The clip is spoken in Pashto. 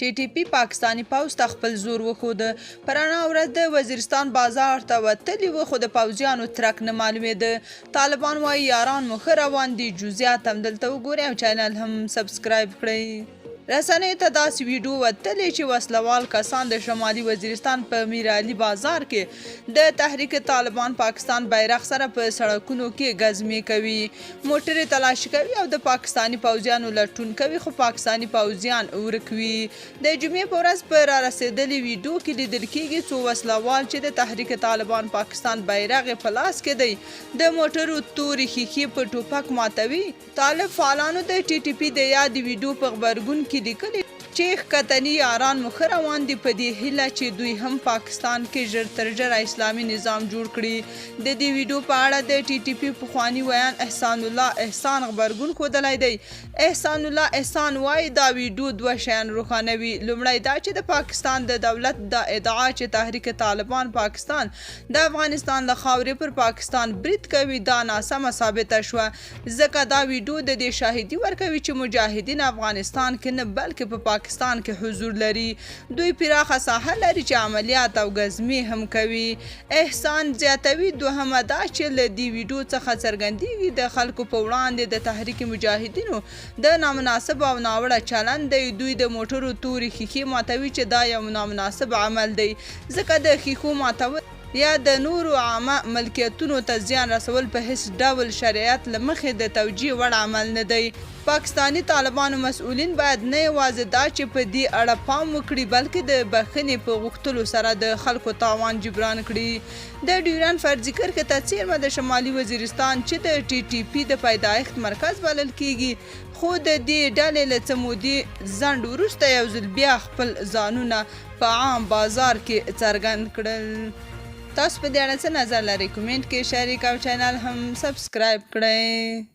ټي ټي پي پاکستاني پوځ ته خپل زور وښود. په رڼا ورځ د وزیرستان بازار ته وتلي وو خو د پوځیانو ترک نه معلومېده. طالبان وایي یاران مو ښه روان دي. جزئیات هم دلته وګورئ او چینل هم سبسکرایب کړئ. رسنیو ته داسې ویډیو وتلې چې وسلوال کسان د شمالي وزیرستان په میر علي بازار کې د تحریک طالبان پاکستان بیرغ سره په سړکونو کې ګزمې کوي، موټرې تلاشي کوي او د پاکستاني پوځیانو لټون کوي، خو پاکستاني پوځیان ورک وي. د جمعې په ورځ په را رسېدلې ویډیو کې لیدل کېږي څو وسلوال چې د تحریک طالبان پاکستان بیرغ په لاس کې دی د موټرو تورې ښیښې په ټوپک ماتوي. طالب فعالانو د ټي ټي پي د یادې ویډیو په غبرګون کې لیکلي چې ښکتني یاران مو ښه روان دي په دې هیله چې دوی هم پاکستان کې ژر تر ژره اسلامي نظام جوړ کړي. د دې ویډیو په اړه د ټي ټي پي پخواني ویان احسان الله احسان غبرګون ښودلی دی. احسان الله احسان وایي دا ویډیو دوه شیان روښانوي. لومړی دا چې د پاکستان د دولت دا ادعا چې تحریک طالبان پاکستان د افغانستان له خاورې پر پاکستان برید کوي دا ناسمه ثابته شوه، ځکه دا ویډیو د دې شاهدي ورکوي چې مجاهدین افغانستان کې نه بلکې په پاکستان کې حضور لري. دوی پراخه ساحه لري چې عملیات او ګزمې هم کوي. احسان زیاتوي دوهمه دا چې له دې ویډیو څخه څرګندېږي د خلکو په وړاندې د تحریک مجاهدینو د نامناسب او ناوړه چلند دی. دوی د موټرو تورې ښیښې ماتوي چې دا یو نامناسب عمل دی، ځکه د ښیښو ماتول یا د نورو عامه ملکیتونو ته زیان رسول په هیڅ ډول شریعت له مخې د توجیه وړ عمل نه دی. پاکستاني طالبانو مسؤلین باید نه یوازې دا چې په دې اړه پام وکړي بلکې د بخښنې په غوښتلو سره د خلکو تاوان جبران کړي. د ډیورند فرضي کرښې ته څیرمه د شمالي وزیرستان چې د ټي ټي پي د پیدایښت مرکز بلل کیږي، خو د دې ډلې له څه مودې ځنډ وروسته یو ځل بیا خپل ځانونه په عام بازار کې څرګند کړل. تاسو په دې اړه څه نظر لرئ؟ کومنټ کې شریک او چینل هم سبسکرایب کړئ.